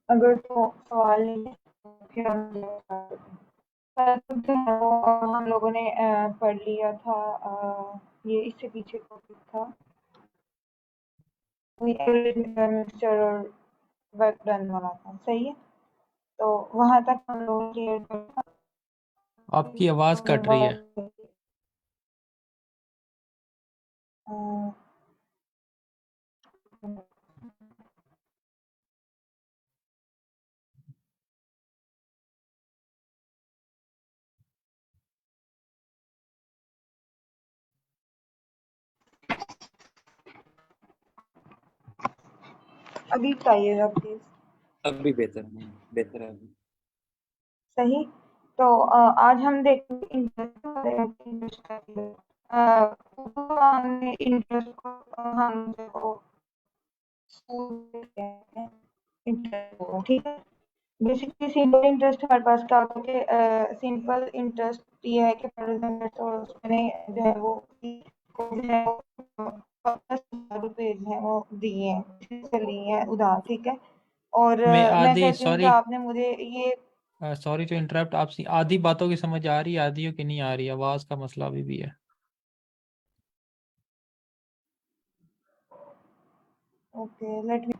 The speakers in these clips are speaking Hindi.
अगर तो सवाल नहीं है तो फिर हम start करते हैं। तो जो है वो हम लोगों ने पढ़ लिया था। ये इससे पीछे टॉपिक था कोई एवरेज मिक्सचर और वर्क डन वाला था, सही है। तो वहां तक हम लोग क्लियर कर आपकी आवाज़ उसके कट रही है। बाद अ, अभी बताइएगा प्लीज। अभी बेहतर है, बेहतर है अभी। सही। तो आज हम देखेंगे इंटरेस्ट के बारे में कि इंटरेस्ट कैसे है। हमने इंटरेस्ट को हम देखो स्कूल में कहते हैं इंटरेस्ट होगा, ठीक है। बेसिकली सिंपल इंटरेस्ट हमारे पास क्या होता है कि सिंपल इंटरेस्ट ये है कि फॉर एग्जाम्पल तो मैंने जो है वो को जो है वो 50,000 रुपए जो है वो दिए हैं, से लिए हैं उधार, ठीक है। और मैं मैं आधी कहती हूँ कि सॉरी आपने मुझे ये सॉरी टू इंटरप्ट, आपसे आधी बातों की समझ आ रही है, आधियों की नहीं आ रही। आवाज़ का मसला अभी भी है। ओके लेट मी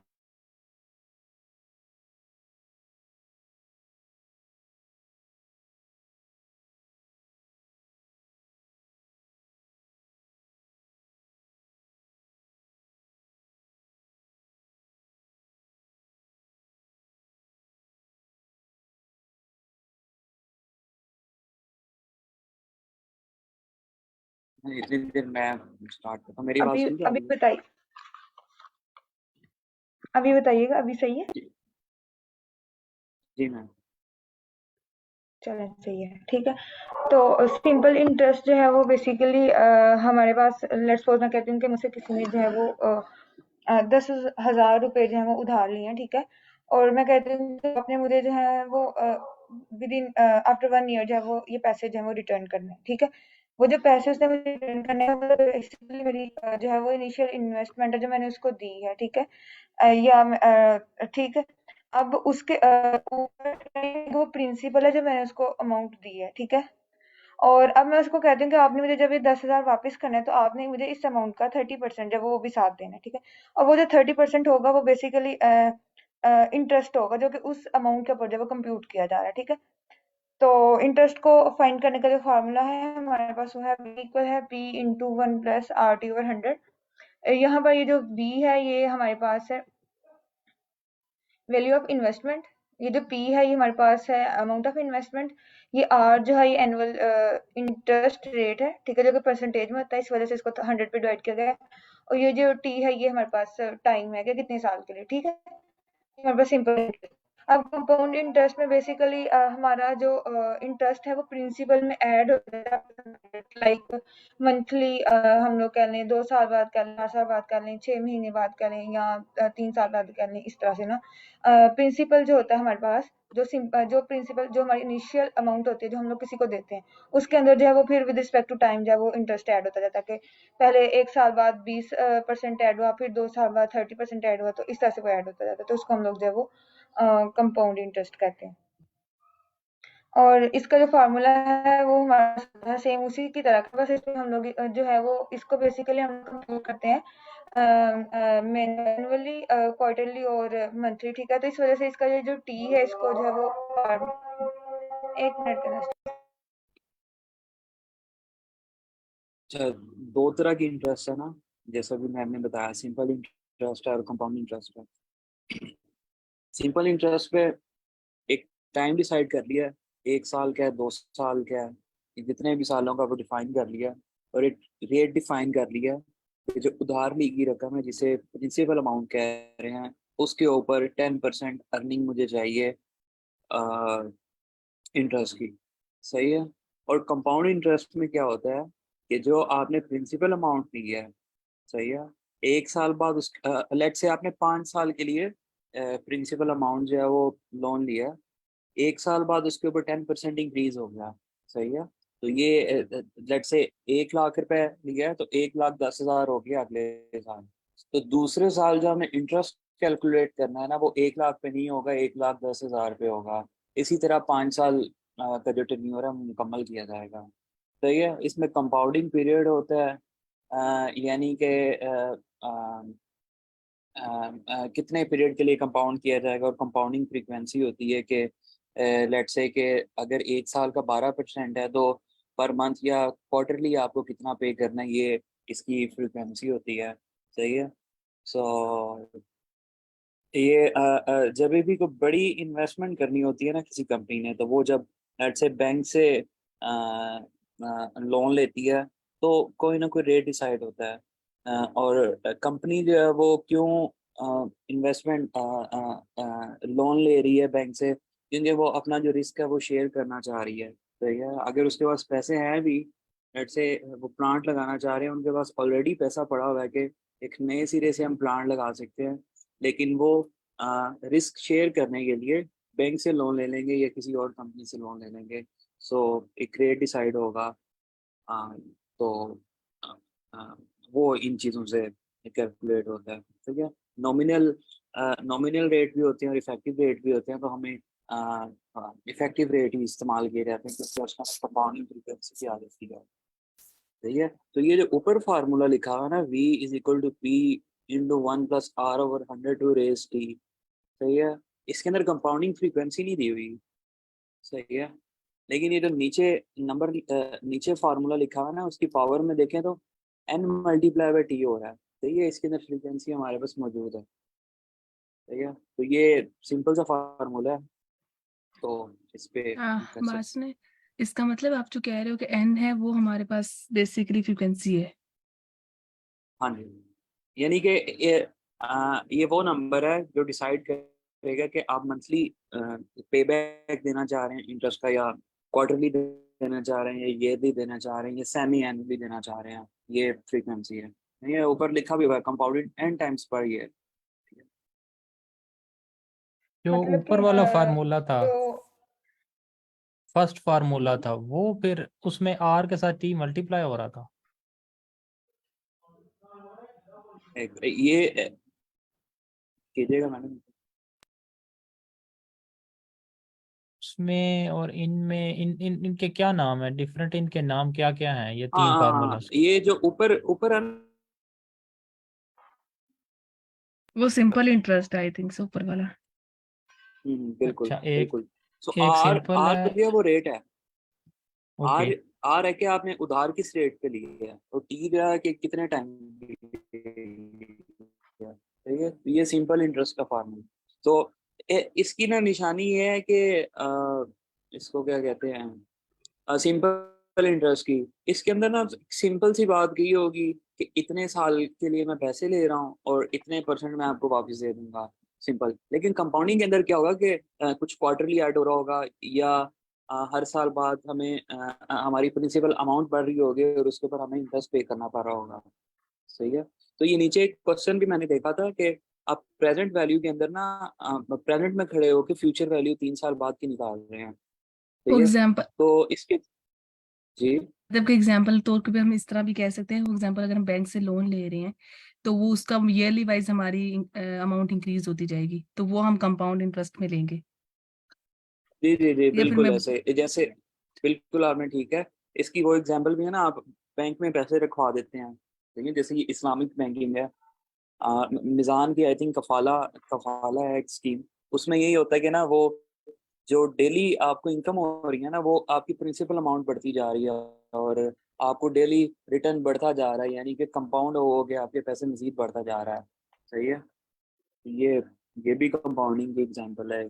इतनी देर मैं स्टार्ट करता हूँ। मेरी आवाज़ अभी सुन के आ अभी रही है? बताइए, अभी बताइएगा, अभी सही है। जी जी मैम। चलें सही है, ठीक है। तो सिंपल इंटरेस्ट जो है वो बेसिकली हमारे पास लेट्स सपोज मैं कहती हूँ कि मुझसे किसी ने जो है वो 10,000 रुपए जो है वो उधार लिए हैं, ठीक है। और मैं कहती हूँ कि आपने मुझे जो है वो विद इन आफ्टर 1 ईयर जो है वो ये पैसे जो है वो रिटर्न करने हैं, ठीक है। वो जो पैसे उसने मुझे रिटर्न करने हैं वो बेसिकली मेरी जो है वो इनिशियल इन्वेस्टमेंट है जो मैंने उसको दी है, ठीक है। ठीक है। अब उसके ऊपर वो प्रिंसिपल है जो मैंने उसको अमाउंट दी है, ठीक है। और अब मैं उसको कहती हूँ कि आपने मुझे जब ये 10,000 वापस करना है तो आपने मुझे इस अमाउंट का 30% जब वो भी साथ देना है, ठीक है। और वो जो 30% होगा वो बेसिकली इंटरेस्ट होगा जो कि उस अमाउंट के ऊपर जब वो कंप्यूट किया जा रहा है, ठीक है। तो इंटरेस्ट को फाइंड करने का जो फार्मूला है हमारे पास वो है बी इक्वल है पी इंटू 1 प्लस RT/100। यहाँ पर ये जो बी है ये हमारे पास है वैल्यू ऑफ इन्वेस्टमेंट। ये जो पी है ये हमारे पास है अमाउंट ऑफ इन्वेस्टमेंट। ये आर जो है ये एनुअल इंटरेस्ट रेट है, ठीक है, जो कि परसेंटेज में होता है, इस वजह से इसको 100 पे डिवाइड किया गया है। और ये जो टी है ये हमारे पास टाइम है कि कितने साल के लिए, ठीक है। हमारे पास सिंपल इंटरेस्ट। अब कंपाउंड इंटरेस्ट में बेसिकली हमारा जो इंटरेस्ट है वो प्रिंसिपल में ऐड होता है, लाइक मंथली हम लोग कह लें 2 साल बाद कर लें, 4 साल बाद कर लें, 6 महीने बाद करें या 3 साल बाद कर लें, इस तरह से ना प्रिंसिपल जो होता है हमारे पास जो प्रिंसिपल जो हमारी इनिशियल अमाउंट होती है जो हम लोग किसी को देते हैं उसके अंदर जो है वो फिर विद रिस्पेक्ट टू टाइम जो है वो इंटरेस्ट ऐड होता जाता है कि पहले 1 साल बाद 20% ऐड हुआ, फिर 2 साल बाद 30% ऐड हुआ, तो इस तरह से वो ऐड होता जाता है, तो उसको हम लोग जो है वो कंपाउंड इंटरेस्ट कहते हैं। और इसका जो फार्मूला है वो हमारा सेम उसी की तरह का, बस इसमें हम लोग जो है वो इसको बेसिकली हम कंप्यूट करते हैं मैनुअली, क्वार्टरली और मंथली, ठीक है। तो इस वजह से इसका ये जो टी है इसको जो है वो 1 मिनट का अच्छा, दो तरह की इंटरेस्ट है ना, जैसा भी मैम ने बताया, सिंपल इंटरेस्ट है और कंपाउंड इंटरेस्ट है। सिंपल इंटरेस्ट पे एक टाइम डिसाइड कर लिया है, 1 साल का है, 2 साल का है, जितने भी सालों का वो डिफाइन कर लिया, और एक रेट डिफाइन कर लिया है कि जो उधार ली गई रकम है जिसे प्रिंसिपल अमाउंट कह रहे हैं उसके ऊपर 10% अर्निंग मुझे चाहिए इंटरेस्ट की। सही है। और कंपाउंड इंटरेस्ट में क्या होता है कि जो आपने प्रिंसिपल अमाउंट ली है, सही है, 1 साल बाद उस लेट से आपने 5 साल के लिए प्रिंसिपल अमाउंट जो है वो लोन लिया, 1 साल बाद उसके ऊपर 10% इंक्रीज हो गया। सही है। तो ये लेट से 1 लाख रुपए लिया है तो 1,10,000 हो गया अगले साल। तो दूसरे साल जो हमें इंटरेस्ट कैलकुलेट करना है ना, वो 1 लाख पे नहीं होगा, 1,10,000 पे होगा। इसी तरह 5 साल का जो टेन्योर है मुकम्मल किया जाएगा। तो ये इसमें कंपाउंडिंग पीरियड होता है, यानी कि कितने पीरियड के लिए कंपाउंड किया जाएगा, और कंपाउंडिंग फ्रीक्वेंसी होती है कि लेट्स से कि अगर 1 साल का 12% है, तो पर मंथ या क्वार्टरली आपको कितना पे करना है, ये इसकी फ्रीक्वेंसी होती है। सही है। सो ये जब भी कोई बड़ी इन्वेस्टमेंट करनी होती है ना किसी कंपनी ने, तो वो जब लेट्स से बैंक से लोन लेती है, तो कोई ना कोई रेट डिसाइड होता है। और कंपनी जो है वो क्यों इन्वेस्टमेंट लोन ले रही है बैंक से, क्योंकि वो अपना जो रिस्क है वो शेयर करना चाह रही है। तो ये अगर उसके पास पैसे हैं भी, लेट्स से वो प्लांट लगाना चाह रहे हैं, उनके पास ऑलरेडी पैसा पड़ा हुआ है कि एक नए सिरे से हम प्लांट लगा सकते हैं, लेकिन वो रिस्क शेयर करने के लिए बैंक से लोन ले लेंगे या किसी और कंपनी से लोन ले लेंगे। सो एक रेट डिसाइड होगा। आ, तो आ, आ, वो इन चीज़ों से कैलकुलेट होता है। ठीक है। नॉमिनल नॉमिनल रेट भी होते हैं और इफेक्टिव रेट भी होते हैं, तो हमें इफेक्टिव रेट ही इस्तेमाल किए जाते हैं क्योंकि उसका कंपाउंडिंग फ्रीक्वेंसी की आदत की है। सही है। तो ये जो ऊपर फार्मूला लिखा हुआ है ना, V is equal to P into 1+R/100 to raise T। सही है। इसके अंदर कंपाउंडिंग फ्रीक्वेंसी नहीं दी हुई। सही है। लेकिन ये जो नीचे नंबर नीचे फार्मूला लिखा हुआ है ना, उसकी पावर में देखें तो N×T हो रहा है। सही है। इसके अंदर फ्रीक्वेंसी हमारे पास मौजूद है। सही है। तो ये सिंपल सा फार्मूला है, तो इस पे हम कर सकते मार्स ने, इसका मतलब आप जो कह रहे हो कि एन है वो हमारे पास बेसिकली फ्रीक्वेंसी है। हाँ जी। यानी कि ये वो नंबर है जो डिसाइड करेगा कि आप मंथली पे बैक देना चाह रहे हैं इंटरेस्ट का, या क्वार्टरली देना चाह रहे हैं, या ईयरली देना चाह रहे हैं, या सेमी एनुअली देना चाह रहे हैं। ये फ्रीक्वेंसी है। ये ऊपर लिखा भी हुआ है, compounded n times per year. जो मतलब ऊपर कि वाला फार्मूला था, जो फर्स्ट फार्मूला था, वो फिर उसमें R के साथ T मल्टीप्लाई हो रहा था। ये कीजिएगा मैडम। उसमें और इनमें इनके क्या नाम है, डिफरेंट इनके नाम क्या क्या हैं, ये हाँ 3 हाँ हाँ, फार्मूलाज? ये जो ऊपर ऊपर है ना, वो simple interest I think so ऊपर वाला। बिल्कुल अच्छा, एक बिल्कुल। सो एक आर सिंपल आर है। जो है वो रेट है। ओके। आर आर है कि आपने उधार किस रेट पे ली है, और टी जो है कि कितने टाइम है। ठीक है। तो ये सिंपल इंटरेस्ट का फार्मूला। तो इसकी ना निशानी ये है कि इसको क्या कहते हैं, सिंपल इंटरेस्ट की। इसके अंदर ना सिंपल सी बात की होगी कि इतने साल के लिए मैं पैसे ले रहा हूँ और इतने परसेंट मैं आपको वापस दे दूंगा। सिंपल। लेकिन कंपाउंडिंग के अंदर क्या होगा कि कुछ क्वार्टरली ऐड हो रहा होगा, या हर साल बाद हमें हमारी प्रिंसिपल अमाउंट बढ़ रही होगी और उसके ऊपर हमें इंटरेस्ट पे करना पड़ रहा होगा। सही है। तो ये नीचे एक क्वेश्चन भी मैंने देखा था कि आप प्रेजेंट वैल्यू के अंदर ना प्रेजेंट में खड़े होकर फ्यूचर वैल्यू 3 साल बाद की निकाल रहे हैं। फॉर सही है। एग्जाम्पल, तो इसके जी जब कि एग्जाम्पल तौर पे हम इस तरह भी कह सकते हैं, फॉर एग्जाम्पल अगर हम बैंक से लोन ले रहे हैं तो वो उसका ईयरली वाइज हमारी अमाउंट इंक्रीज होती जाएगी, तो वो हम कंपाउंड इंटरेस्ट में लेंगे। जी जी जी, या फिर बिल्कुल मैं, ऐसे जैसे बिल्कुल आपने ठीक है। इसकी वो एग्जांपल भी है ना, आप बैंक में पैसे रखवा देते हैं। ठीक है। जैसे ये इस्लामिक बैंकिंग है, मिजान की आई थिंक कफाला कफाला है एक स्कीम। उसमें यही होता है कि ना, वो जो डेली आपको इनकम हो रही है ना, वो आपकी प्रिंसिपल अमाउंट बढ़ती जा रही है, और आपको डेली रिटर्न बढ़ता जा रहा है, यानी कि कंपाउंड हो गया, आपके पैसे मजीद बढ़ता जा रहा है। सही है। ये ये भी कंपाउंडिंग की एग्जांपल है।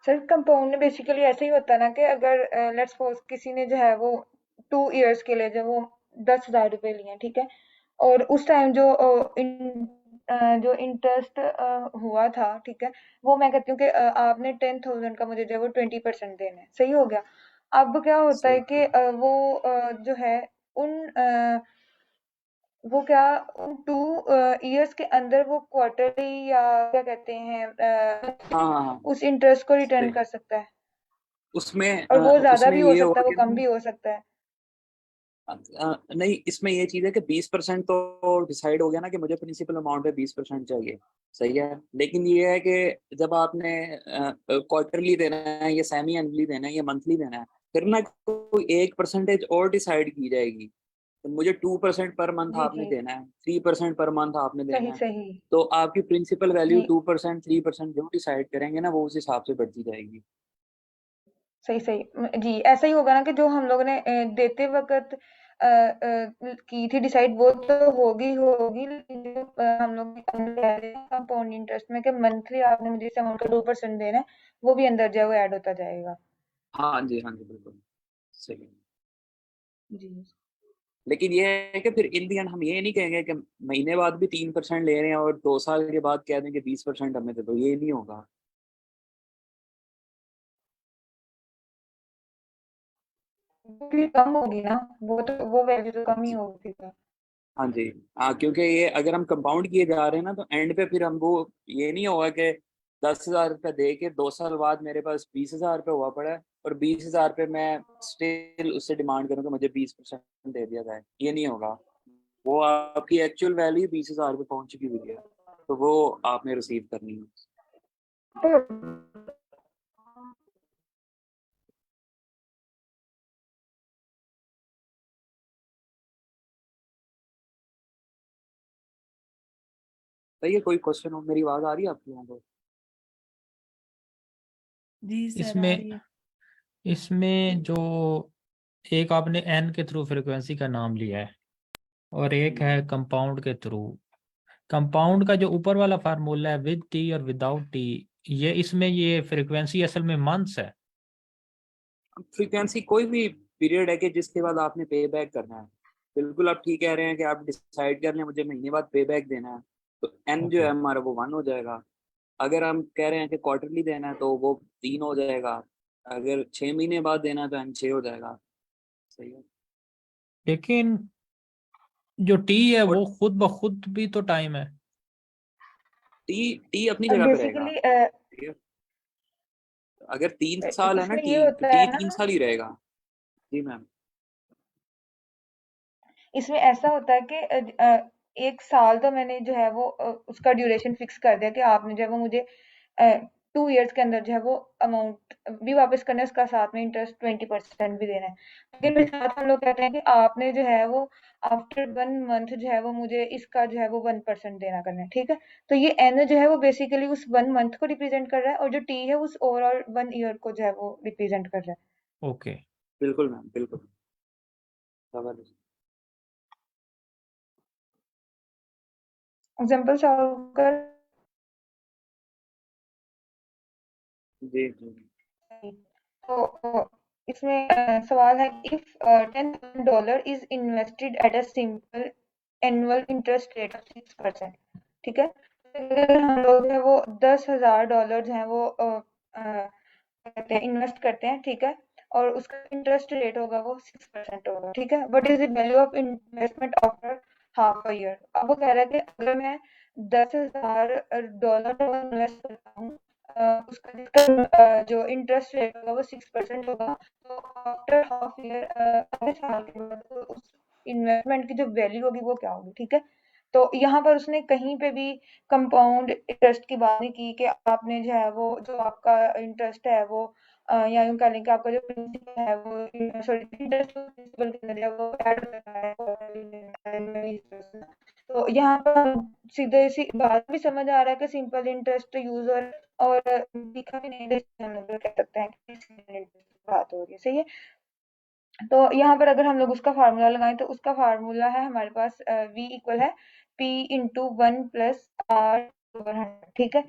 सर कंपाउंड में बेसिकली ऐसे ही होता है ना कि अगर लेट्स सपोज किसी ने जो है वो 2 इयर्स के लिए जो वो 10,000 रुपए लिए हैं, ठीक है, और उस टाइम जो जो इंटरेस्ट हुआ था, ठीक है, वो मैं कहती हूँ कि आपने 10,000 का मुझे जो है वो 20% देना है, सही हो गया। अब क्या होता है कि सही। वो जो है उन वो क्या उन 2 इयर्स के अंदर वो क्वार्टरली या क्या कहते हैं हाँ हाँ हाँ, उस इंटरेस्ट को रिटर्न सही। कर सकता है, उसमें और वो ज्यादा उसमें भी हो ये सकता होगा है, वो कि कम ना, भी हो सकता है। नहीं, इसमें ये चीज़ है कि 20% तो डिसाइड हो गया ना कि मुझे प्रिंसिपल अमाउंट में 20% चाहिए, सही है। लेकिन ये है कि जब आपने क्वार्टरली देना है, या सेमी एनुअली देना है, या मंथली देना है, फिर ना कोई एक परसेंटेज और डिसाइड की जाएगी। तो मुझे 2% पर मंथ जी आपने जी, देना है, 3% पर मंथ आपने देना सही है। सही तो आपकी प्रिंसिपल वैल्यू जी, 2%, 3% जो डिसाइड करेंगे ना, वो उस हिसाब से बढ़ती जाएगी। सही सही जी, ऐसा ही होगा ना कि जो हम लोगों ने देते वक्त की थी डिसाइड, वो तो होगी होगी, लेकिन जो हम लोग कह रहे हैं कंपाउंड इंटरेस्ट में कि मंथली आपने मुझे इस अमाउंट का 2% देना है, वो भी अंदर जो है वो ऐड होता जाएगा। हाँ जी, हाँ जी, बिल्कुल सही। जी लेकिन ये है कि फिर इन दी एंड हम ये नहीं कहेंगे कि महीने बाद भी 3% ले रहे हैं और 2 साल के बाद कह देंगे 20% हमें दे दो, ये नहीं होगा। वो भी कम होगी ना, वो तो वो वैल्यू तो हाँ कम ही जी, होगी फिर। हाँ जी। हाँ, क्योंकि ये अगर हम कंपाउंड किए जा रहे हैं ना, तो एंड पे फिर हम वो ये नहीं होगा कि 10,000 रुपये दे के 2 साल बाद मेरे पास 20,000 रुपये हुआ पड़ा है, और 20,000 रुपये मैं स्टिल उससे डिमांड करूँ कि मुझे 20% दे दिया जाए, ये नहीं होगा। वो आपकी एक्चुअल वैल्यू 20,000 रुपये पहुंच चुकी हुई है, तो वो आपने रिसीव करनी है। तो सही है, कोई क्वेश्चन हो? मेरी आवाज आ रही है आपकी यहाँ पे? जी सर आ इसमें रही है। इसमें जो एक आपने एन के थ्रू फ्रीक्वेंसी का नाम लिया है, और एक है कंपाउंड के थ्रू। कंपाउंड का जो ऊपर वाला फार्मूला है विद टी और विदाउट टी, ये इसमें ये फ्रीक्वेंसी असल में मंथ्स है। फ्रीक्वेंसी कोई भी पीरियड है कि जिसके बाद आपने पे बैक करना है। बिल्कुल आप ठीक कह रहे हैं कि आप डिसाइड कर लें मुझे महीने बाद पे बैक देना है, तो एन जो है ओके। हमारा वो 1 हो जाएगा। अगर हम कह रहे हैं कि क्वार्टरली देना है, तो वो 3 हो जाएगा। अगर 6 महीने बाद देना है, तो एन 6 हो जाएगा। सही है। लेकिन जो टी है और वो खुद ब खुद भी तो टाइम है। टी टी अपनी जगह पे रहेगा। बेसिकली ठीक है। अगर 3 साल है ना इसमें टी, ये तो होता टी है तीन ना, साल ही रहेगा। जी मैम। इसमें ऐसा होता है कि 1 साल तो मैंने जो है वो उसका ड्यूरेशन फिक्स कर दिया कि आपने जो है वो मुझे 2 इयर्स के अंदर जो है वो अमाउंट भी वापस करना है, उसका साथ में इंटरेस्ट 20% भी देना है। लेकिन फिर साथ हम लोग कहते हैं कि आपने जो है वो आफ्टर 1 मंथ जो है वो मुझे इसका जो है वो 1% देना करना है, ठीक है। तो ये एन जो है वो बेसिकली उस 1 मंथ को रिप्रेजेंट कर रहा है, और जो टी है उस ओवरऑल 1 ईयर को जो है वो रिप्रेजेंट कर रहा है। ओके। बिल्कुल मैम, बिल्कुल। जबरदस्त। एग्जाम्पल सॉल्व कर। जी जी। तो इसमें सवाल है, if $10,000 is invested at a simple annual interest rate of 6%, ठीक है। अगर हम लोग है वो $10,000 जो है वो कहते हैं इन्वेस्ट करते हैं, ठीक है, और उसका इंटरेस्ट रेट होगा वो 6% होगा, ठीक है। What is the value of investment after half a year? अब वो कह रहा है कि अगर मैं $10,000 इन्वेस्ट करता हूँ, उसका जिसका जो इंटरेस्ट रेट होगा वो 6% होगा, तो आफ्टर हाफ ईयर आधे साल के बाद उस इन्वेस्टमेंट की जो वैल्यू होगी वो क्या होगी, ठीक है। तो यहाँ पर उसने कहीं पे भी कंपाउंड इंटरेस्ट की बात नहीं की कि आपने जो है वो जो आपका इंटरेस्ट है वो या यूं कह लें कि आपका जो प्रिंसिपल है वो सॉरी इंटरेस्ट प्रिंसिपल के अंदर है वो ऐड होता है quarterly interest में। तो यहाँ पर सीधे सी बात भी समझ आ रहा है कि सिंपल इंटरेस्ट यूजर और दिखा भी नहीं दे, हम लोग कह सकते हैं कि सिंपल इंटरेस्ट की बात हो रही है, सही है। तो यहाँ पर अगर हम लोग उसका फार्मूला लगाएं तो उसका फार्मूला है हमारे पास v इक्वल है p इंटू 1 + r/100, ठीक है।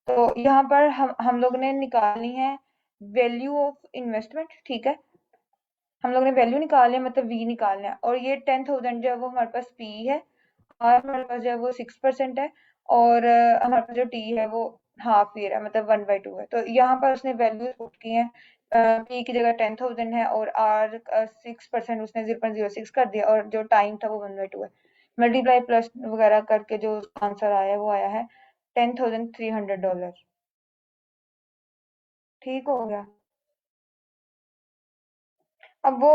तो यहाँ पर हम लोग ने निकालनी है वैल्यू ऑफ इन्वेस्टमेंट, ठीक है। हम लोग ने वैल्यू निकालनी है, मतलब v निकालना है, और ये 10,000 जो है वो हमारे पास p है, और हमारे पास जो है वो 6% है, और हमारे पास जो टी है वो हाफ ईयर है, मतलब 1/2 है। तो यहाँ पर उसने वैल्यूज पुट की हैं, पी की जगह 10,000 है, और आर 6% उसने 0.06 कर दिया, और जो टाइम था वो 1/2 है। मल्टीप्लाई प्लस वगैरह करके जो आंसर आया है वो आया है $10,300। ठीक हो गया। अब वो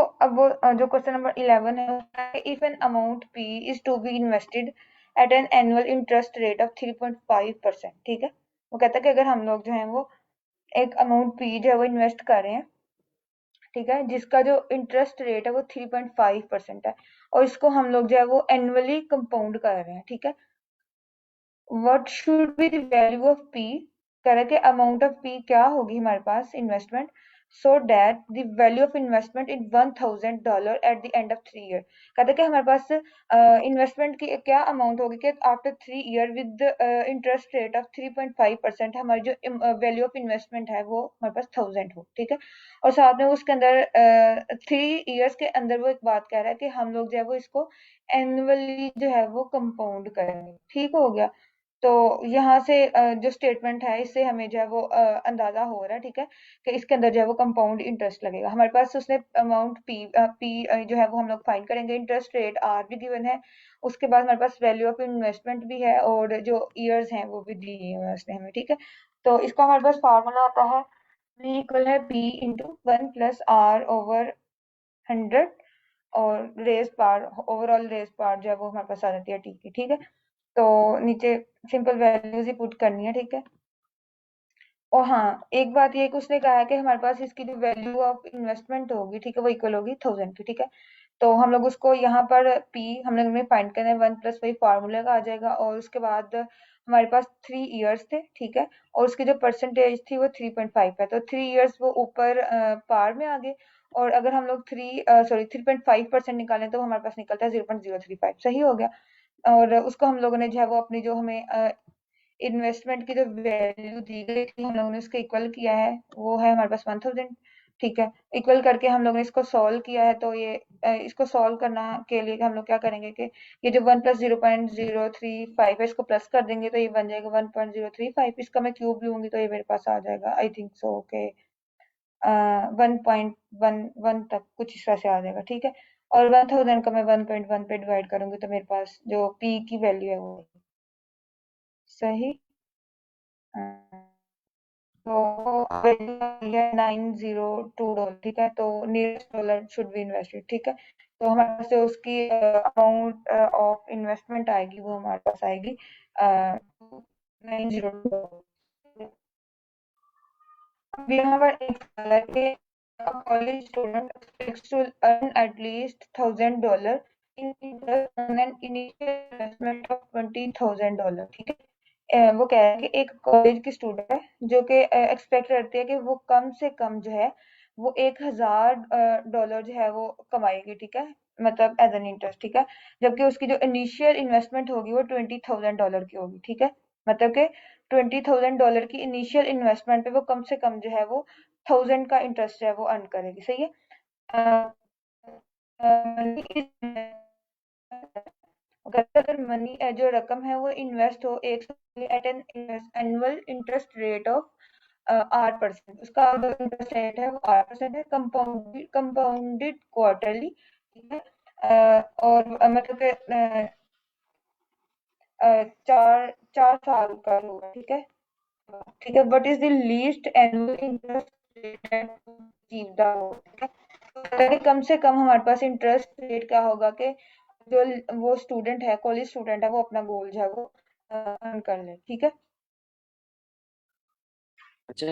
जो क्वेश्चन नंबर 11 है, if an amount P is to be invested at an annual interest rate of 3.5%, ठीक है। वो कहता है कि अगर हम लोग जो है वो एक अमाउंट P जो है वो इन्वेस्ट कर रहे हैं, ठीक है, जिसका जो इंटरेस्ट रेट है वो 3.5% है, और इसको हम लोग जो है वो एनुअली कंपाउंड कर रहे हैं, ठीक है। What should be the value of P, कह रहा है कि अमाउंट ऑफ P क्या होगी हमारे पास investment, so that the value of investment in $1000 at the end of 3 year. कहते हैं कि हमारे पास इन्वेस्टमेंट की क्या अमाउंट होगी कि after 3 year with interest rate of 3.5% हमारी जो वैल्यू ऑफ इन्वेस्टमेंट है वो हमारे पास 1000 हो, ठीक है। और साथ में उसके अंदर 3 ईयर्स के अंदर वो एक बात कह रहा है कि हम लोग जो है वो इसको एनुअली जो है वो कंपाउंड करेंगे, ठीक हो गया। तो यहाँ से जो स्टेटमेंट है इससे हमें जो है वो अंदाजा हो रहा है, ठीक है, कि इसके अंदर जो है वो कंपाउंड इंटरेस्ट लगेगा। हमारे पास उसने अमाउंट पी जो है वो हम लोग फाइंड करेंगे, इंटरेस्ट रेट आर भी गिवन है, उसके बाद हमारे पास वैल्यू ऑफ इन्वेस्टमेंट भी है, और जो ईयर्स हैं वो भी दिए हुए हैं उसने हमें, ठीक है। तो इसका हमारे पास फार्मूला आता है V इक्वल है P इंटू 1+R/100, और रेस पार, ओवरऑल रेस पार जो है वो हमारे पास आ जाती है T की, ठीक है। तो नीचे सिंपल वैल्यूज ही पुट करनी है, ठीक है। और हाँ, एक बात ये कि उसने कहा है कि हमारे पास इसकी जो वैल्यू ऑफ इन्वेस्टमेंट होगी, ठीक है, वो इक्वल होगी 1000 की, ठीक है। तो हम लोग उसको यहाँ पर P हम लोग में फाइंड करना है, 1+ वही फार्मूला का आ जाएगा, और उसके बाद हमारे पास 3 ईयर्स थे, ठीक है, और उसकी जो परसेंटेज थी वो 3.5 है, तो 3 ईयर्स वो ऊपर पार में आ गए, और अगर हम लोग 3.5% निकालें तो हमारे पास निकलता है 0.035, सही हो गया। और उसको हम लोगों ने जो है वो अपनी जो हमें इन्वेस्टमेंट की जो वैल्यू दी गई थी हम लोगों ने उसको इक्वल किया है, वो है हमारे पास 1000, ठीक है। इक्वल करके हम लोगों ने इसको सॉल्व किया है, तो ये इसको सॉल्व करना के लिए हम लोग क्या करेंगे कि ये जो 1+0.035 है इसको प्लस कर देंगे, तो ये बन जाएगा 1.035, इसका मैं क्यूब लूंगी तो ये मेरे पास आ जाएगा, आई थिंक सो के 1.11 तक कुछ इस तरह से आ जाएगा, ठीक है। और 1000 का मैं 1.1 पे डिवाइड करूंगी तो मेरे पास जो P की वैल्यू है वो सही। तो वैल्यू है $902, ठीक है। तो nearest dollar should be invested, ठीक है। तो हमारे पास जो उसकी अमाउंट ऑफ इन्वेस्टमेंट आएगी वो हमारे पास आएगी 902। अब यहाँ पर एक सवाल है कि college student expects to earn at least $1000 in interest on an initial investment of $20,000, ठीक है। वो कह रहा है कि एक कॉलेज की स्टूडेंट है जो कि एक्सपेक्ट करती है कि वो कम से कम जो है वो $1000 जो है वो कमाएगी, ठीक है, मतलब एज एन इंटरेस्ट, ठीक है। जबकि उसकी जो इनिशियल इन्वेस्टमेंट होगी वो $20,000 की होगी, ठीक है। मतलब कि $20,000 की इनिशियल इन्वेस्टमेंट पे वो कम से कम जो है वो 1000 का इंटरेस्ट जो है वो अर्न करेगी, सही है। अगर मनी जो रकम है वो इन्वेस्ट हो एक at an annual interest rate of 8%, उसका जो इंटरेस्ट रेट है वो 8% है, कंपाउंडेड क्वार्टरली, ठीक है। और मतलब कि 4 साल का होगा, ठीक है, ठीक है। What is the least annual interest rate achieve the, ठीक है। तो कहता है कि कम से कम हमारे पास इंटरेस्ट रेट क्या होगा कि जो वो स्टूडेंट है, कॉलेज स्टूडेंट है, वो अपना गोल जो है वो अर्न कर ले, ठीक है। अच्छा,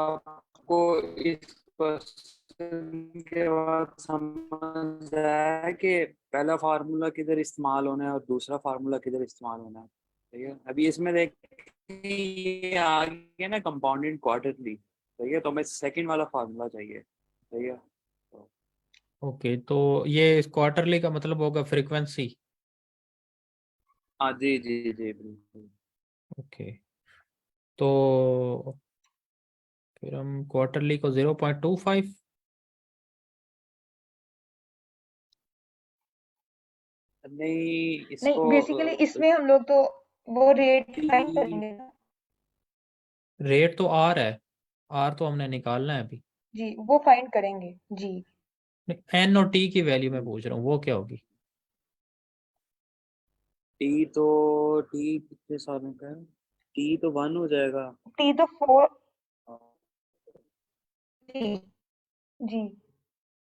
आपको इस क्वेश्चन के बाद समझ आया कि पहला फार्मूला किधर इस्तेमाल होना है और दूसरा फार्मूला किधर इस्तेमाल होना है, ठीक है। अभी इसमें देख ये आ गया ना कंपाउंडेड क्वार्टरली, ठीक है, तो हमें सेकंड वाला फार्मूला चाहिए, ठीक है। ओके, तो ये क्वार्टरली का मतलब होगा फ्रीक्वेंसी। हाँ जी जी जी बिल्कुल। ओके, तो फिर हम क्वार्टरली को 0.25। नहीं नहीं, इसको बेसिकली इसमें हम लोग तो वो रेट फाइंड टी करेंगे ना। रेट तो आर है, आर तो हमने निकालना है अभी। जी, वो फाइंड करेंगे जी। एन और टी की वैल्यू मैं पूछ रहा हूँ वो क्या होगी। तो टी कितने सालों का है, टी तो 1 हो जाएगा। T तो 4, जी जी।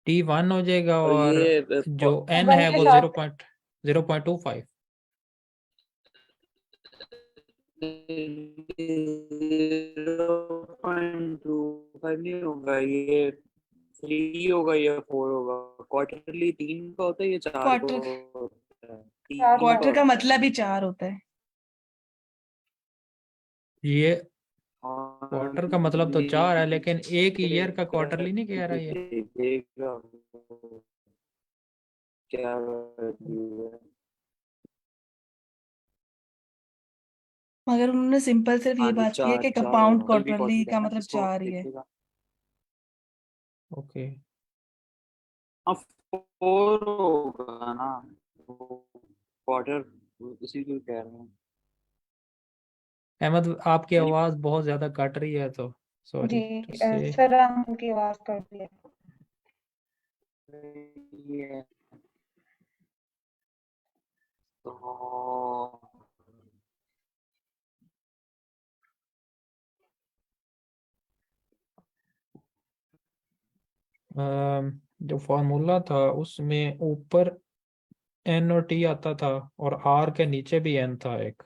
T1 हो जाएगा और और ये जो n 1 है के वो साथ 0.25। 0.25 नहीं होगा, ये 3 होगा या 4 होगा। क्वार्टरली 3 का होता है, ये 4 का क्वार्टर होता है, 4 3 का क्वार्टर का होता है। मतलब ही 4 होता है। ये और क्वार्टर का मतलब तो 4 है, लेकिन एक ये ईयर का क्वार्टरली नहीं कह रहा ये। देखेगा वो क्या value है। मगर उन्होंने सिंपल सिर्फ ये हाँ जी, बात की है चार कि चार कंपाउंड होगा, कल भी क्वार्टरली क्वार्टर है का ना, मतलब जिसको 4 ही है। देखेगा। ओके। हाँ, 4 होगा ना, क्वार्टर उसी को कह रहे हैं। अहमद, आपकी यानी आवाज बहुत ज्यादा कट रही है, तो जी सॉरी टू से। सर उनकी आवाज कर दी है। ये तो जो फॉर्मूला था उसमें ऊपर n और t आता था, और r के नीचे भी n था एक।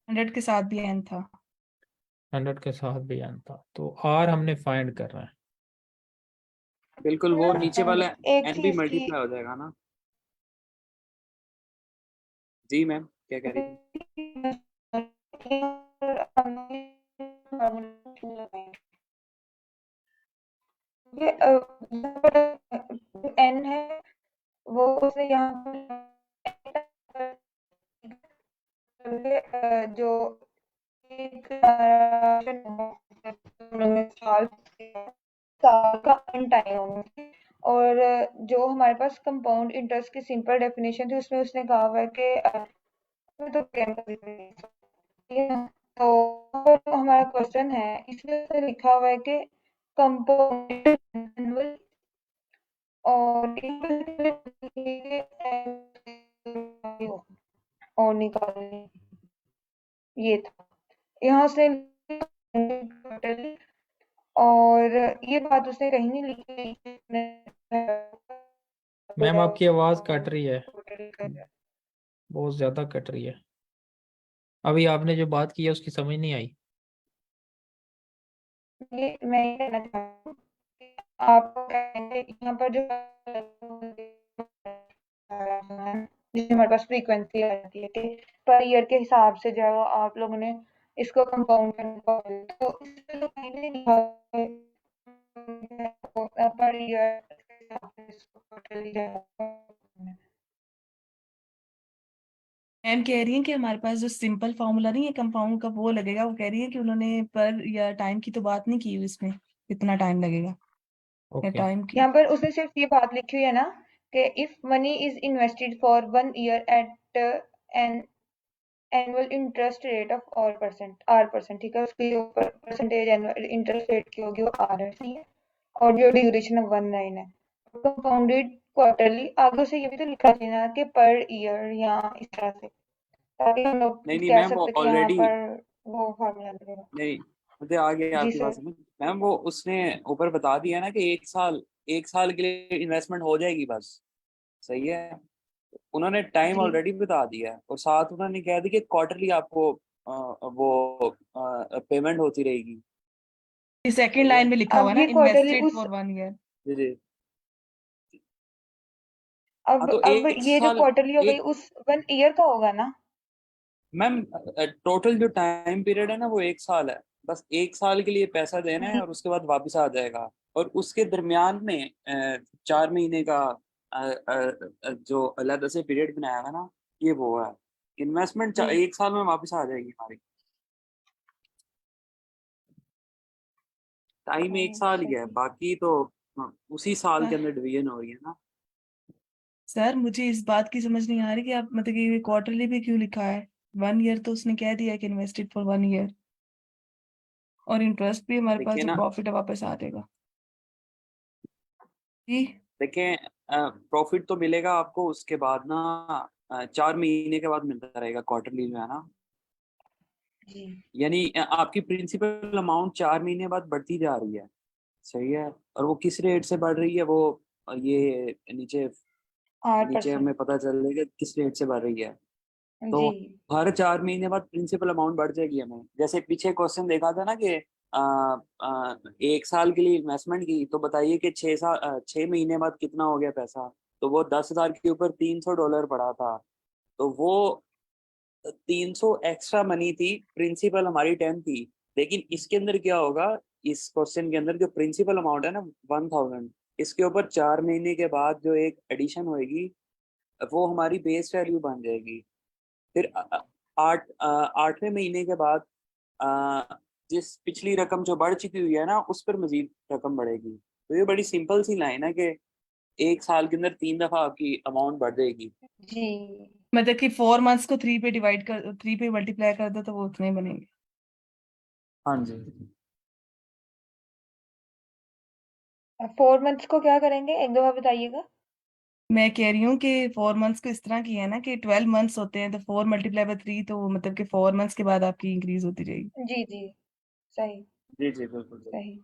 100 के साथ भी n था। 100 के साथ भी n था, तो r हमने फाइंड करना है। बिल्कुल वो नीचे वाला एक एन भी चीज की मल्टीप्लाई हो जाएगा ना। जी मैम, क्या कह रही थी? ये एन है वो उसे यहाँ जो एक साल का एन टाइम, और जो हमारे पास कंपाउंड इंटरेस्ट की सिंपल डेफिनेशन थी उसमें उसने कहा हुआ है कि तो तो हमारा क्वेश्चन है इसमें उसने लिखा हुआ है कि कंपाउंड एनुअल और और निकालने, ये था यहाँ से। और ये बात उसने कहीं नहीं लिखी। मैम आपकी आवाज कट रही है, बहुत ज्यादा कट रही है। अभी आपने जो बात की है उसकी समझ नहीं आई। ये मैं ये कहना चाहती हूँ कि आप कहेंगे यहाँ पर जो जिसमें हमारे पास फ्रीक्वेंसी आती है कि पर ईयर के हिसाब से जो है वो आप लोगों ने इसको कंपाउंड करने को बोला। तो इसमें तो कहीं नहीं लिखा है पर ईयर के हिसाब से इसको टोटली जो है। मैम कह रही है कि हमारे पास जो सिंपल फॉर्मूला नहीं है कंपाउंड का वो लगेगा। वो कह रही है कि उन्होंने पर या टाइम की तो बात नहीं की हुई इसमें, कितना टाइम लगेगा या ओके। टाइम की। यहाँ पर उसने सिर्फ ये बात लिखी हुई है ना कि if money is invested for 1 year at an annual interest rate of R%, ठीक है, उसकी जो परसेंटेज एनुअल इंटरेस्ट रेट की होगी वो R है, सही है। और जो ड्यूरेशन ऑफ 1 9 है, कंपाउंडेड क्वार्टरली, आगे से ये भी तो लिखा चाहिए ना कि पर ईयर या इस तरह से, ताकि हम लोग नहीं नहीं कह मैम, वो सकते कि यहाँ ऑलरेडी, पर वो फॉर्मूला लगेगा। नहीं, मुझे आगे जी आपकी बात सर। समझ। मैम वो उसने ऊपर बता दिया ना कि एक साल के लिए इन्वेस्टमेंट हो जाएगी बस, सही है। उन्होंने टाइम जी ऑलरेडी बता दिया है, और साथ उन्होंने कह दिया कि क्वार्टरली आपको वो पेमेंट होती रहेगी, सेकंड सही है। लाइन में लिखा हुआ अब है ना, ये क्वार्टरली इन्वेस्टेड उस फॉर 1 ईयर। जी जी। हाँ, अब तो अब एक ये जो साल, क्वार्टरली हो गई एक, उस 1 ईयर का होगा ना। मैम टोटल जो टाइम पीरियड है ना वो एक साल है। बस एक साल के लिए पैसा देना है नहीं और उसके बाद वापस आ जाएगा। और उसके दरमियान में 4 महीने का जो अलग से पीरियड बनाया है ना, ये वो है। इन्वेस्टमेंट जी एक साल में वापस आ जाएगी हमारी। टाइम एक साल ही है, सही। बाकी तो उसी साल के सर अंदर डिवीजन हो रही है ना। सर मुझे इस बात की समझ नहीं आ रही कि आप मतलब कि क्वार्टरली भी क्यों लिखा है। 1 ईयर तो उसने कह दिया कि इन्वेस्टेड फॉर 1 ईयर, और इंटरेस्ट भी हमारे पास देखिए जो ना, प्रॉफिट है वापस आ जाएगा जी। देखें, प्रॉफिट तो मिलेगा आपको उसके बाद ना, 4 महीने के बाद मिलता रहेगा क्वार्टरली जो है ना। जी यानी आपकी प्रिंसिपल अमाउंट 4 महीने बाद बढ़ती जा रही है, सही है। और वो किस रेट से बढ़ रही है वो, ये नीचे नीचे 8%। हमें पता चल रहा है कि किस रेट से बढ़ रही है। तो जी हर 4 महीने बाद प्रिंसिपल अमाउंट बढ़ जाएगी हमें। जैसे पीछे क्वेश्चन देखा था ना कि आ, 1 साल के लिए इन्वेस्टमेंट की, तो बताइए कि 6 महीने बाद कितना हो गया पैसा। तो वो 10,000 के ऊपर $300 पड़ा था। तो वो 300 एक्स्ट्रा मनी थी, प्रिंसिपल हमारी 10 थी। लेकिन इसके अंदर क्या होगा, इस क्वेश्चन के अंदर जो प्रिंसिपल अमाउंट है ना 1000, इसके ऊपर 4 महीने के बाद जो एक एडिशन होएगी, वो हमारी बेस वैल्यू बन जाएगी। फिर 8वें महीने के बाद जिस पिछली रकम जो बढ़ चुकी हुई है ना, उस पर मजीद रकम बढ़ेगी। तो ये बड़ी सिंपल सी लाइन है कि 1 साल के अंदर 3 दफा आपकी अमाउंट बढ़ जाएगी। जी। मतलब कि 4 मंथ्स को 3 पे डिवाइड कर 3 पे मल्टीप्लाई कर दो तो वो उतने ही बनेंगे। हाँ जी। 4 मंथ्स को क्या करेंगे, एक दो बार बताइएगा। मैं कह रही हूँ कि 4 मंथ्स को इस तरह की है ना कि 12 मंथ्स होते हैं, तो 4 × 3 तो मतलब कि 4 मंथ्स के बाद आपकी इंक्रीज होती जाएगी। जी जी, सही जी जी बिल्कुल सही। सही।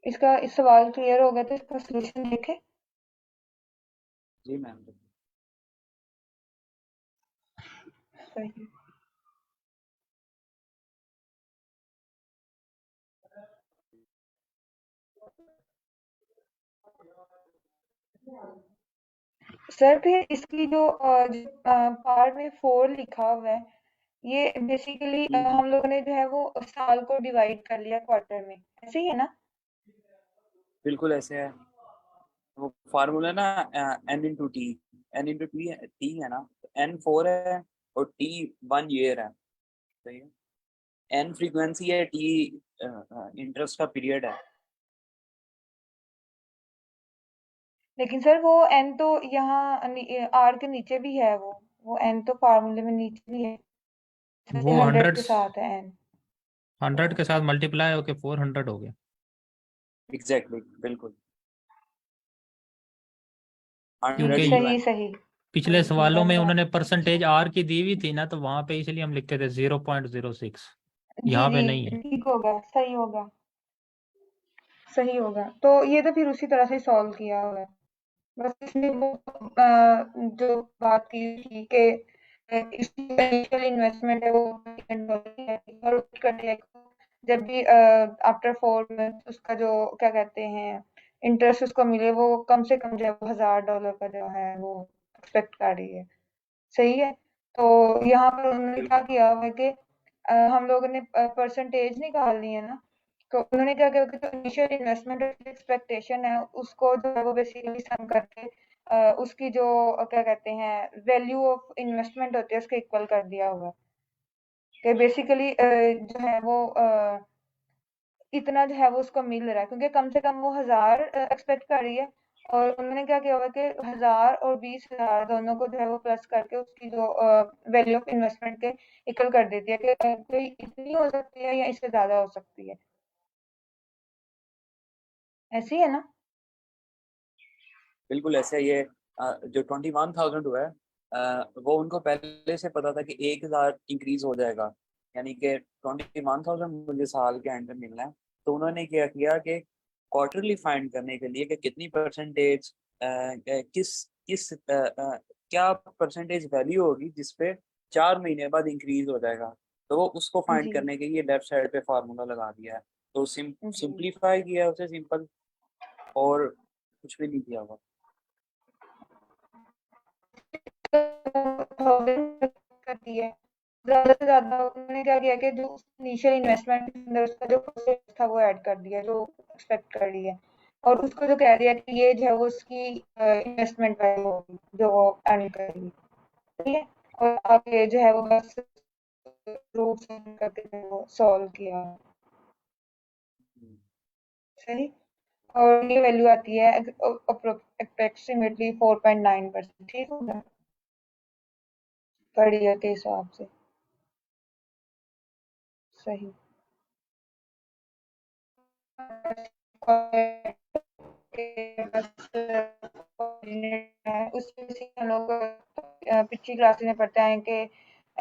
इसका इस सवाल क्लियर हो गया तो इसका सोल्यूशन देखें। जी मैम। सही। सर फिर इसकी जो पार्ट में 4 लिखा हुआ है, ये बेसिकली हम लोगों ने जो है वो साल को डिवाइड कर लिया क्वार्टर में, ऐसे ही है ना? बिल्कुल ऐसे है। वो फार्मूला ना n × t, n × t है ना, तो n 4 है और t 1 ईयर है। सही है। n फ्रीक्वेंसी है, t इंटरेस्ट का पीरियड है। लेकिन सर वो एन तो यहाँ आर के नीचे भी है, वो एन तो फार्मूले में नीचे भी है, जैसे वो 100 100 के साथ है एन। 100 के साथ मल्टीप्लाई होके 400 हो गया। एग्जैक्टली बिल्कुल। क्योंकि 100 सही UN। सही। पिछले सवालों में उन्होंने परसेंटेज आर की दी हुई थी ना, तो वहां पे इसलिए हम लिखते थे 0.06। जी यहाँ पे जी, नहीं है। ठीक होगा, सही होगा, सही होगा। तो ये तो फिर उसी तरह से सॉल्व किया हुआ है। बस इसमें वो जो बात की थी कि इसकी इनिशियल इन्वेस्टमेंट है वो $10 है, और उसका जब भी आफ्टर 4 मंथ उसका जो क्या कहते हैं इंटरेस्ट उसको मिले, वो कम से कम जो है $1000 का जो है वो एक्सपेक्ट कर रही है। सही है। तो यहाँ पर उन्होंने क्या बिल्कुल किया हुआ है कि हम लोगों ने परसेंटेज निकालनी है ना, तो उन्होंने क्या किया कि जो इनिशियल इन्वेस्टमेंट एक्सपेक्टेशन है उसको जो है वो बेसिकली सम करके उसकी जो क्या कहते हैं वैल्यू ऑफ इन्वेस्टमेंट होती है उसके इक्वल कर दिया हुआ है। कि बेसिकली जो है वो इतना जो है वो उसको मिल रहा है, क्योंकि कम से कम वो 1000 एक्सपेक्ट कर रही है। और उन्होंने क्या किया हुआ है कि 1000 और 20,000 दोनों को जो है वो प्लस करके उसकी जो वैल्यू ऑफ इन्वेस्टमेंट के इक्वल कर देती है कि कोई इतनी हो सकती है या इससे ज्यादा हो सकती है। ऐसी है ना? बिल्कुल ऐसे ही है। जो 21,000 हुआ है, वो उनको पहले से पता था कि 1,000 इंक्रीज हो जाएगा, यानी कि 21,000 मुझे साल के एंड में मिलना है। तो उन्होंने क्या किया कि क्वार्टरली फाइंड करने के लिए कि कितनी परसेंटेज किस किस क्या परसेंटेज वैल्यू होगी जिसपे 4 महीने बाद इंक्रीज हो जाएगा। तो वो उसको फाइंड जी करने के लिए लेफ्ट साइड पे फार्मूला लगा दिया है। तो जी। सिंप्लीफाई किया है उसे, सिंपल, और कुछ भी नहीं किया हुआ। 1000 कर दी है, ज्यादा से ज्यादा उन्होंने क्या किया कि जो इनिशियल इन्वेस्टमेंट के अंदर उसका जो प्रोसेस था वो ऐड कर दिया जो एक्सपेक्ट कर रही है, और उसको जो कह दिया कि ये जो है वो उसकी इन्वेस्टमेंट वैल्यू होगी जो वो अर्न करेगी। ठीक है। और आगे जो है वो बस रूट्स करके जो है वो सॉल्व किया। सही। और ये वैल्यू आती है अप्रोक्सीमेटली 4.9%। ठीक होगा पर ईयर के हिसाब से। सही। बस उसमें से हम लोग पिछली क्लासेस में पढ़ते आए कि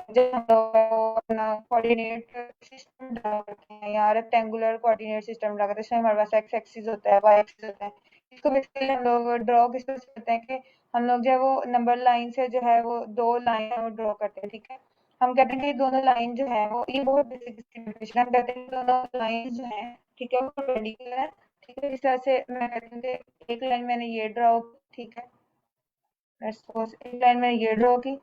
जब हम लोग अपना कोऑर्डिनेट सिस्टम ड्रा करते हैं या रेक्टेंगुलर कोऑर्डिनेट सिस्टम ड्रा करते हैं, इसमें हमारे पास एक्स एक्सिस होता है, वाई एक्सिस होता है। इसको बेसिकली हम लोग ड्रॉ किस तरह से करते हैं कि हम लोग जो है वो नंबर लाइन से जो है वो 2 लाइन वो ड्रॉ करते हैं, ठीक है। हम कहते हैं कि दोनों लाइन जो है वो, ये बहुत बेसिक डिस्क्रिमिनेशन है, हम कहते हैं कि दोनों लाइन जो है, ठीक है, वो परपेंडिकुलर है, ठीक है। इस तरह से मैं कहती हूँ कि एक लाइन मैंने ये ड्रॉ, ठीक है, सपोज एक लाइन मैंने ये ड्रॉ की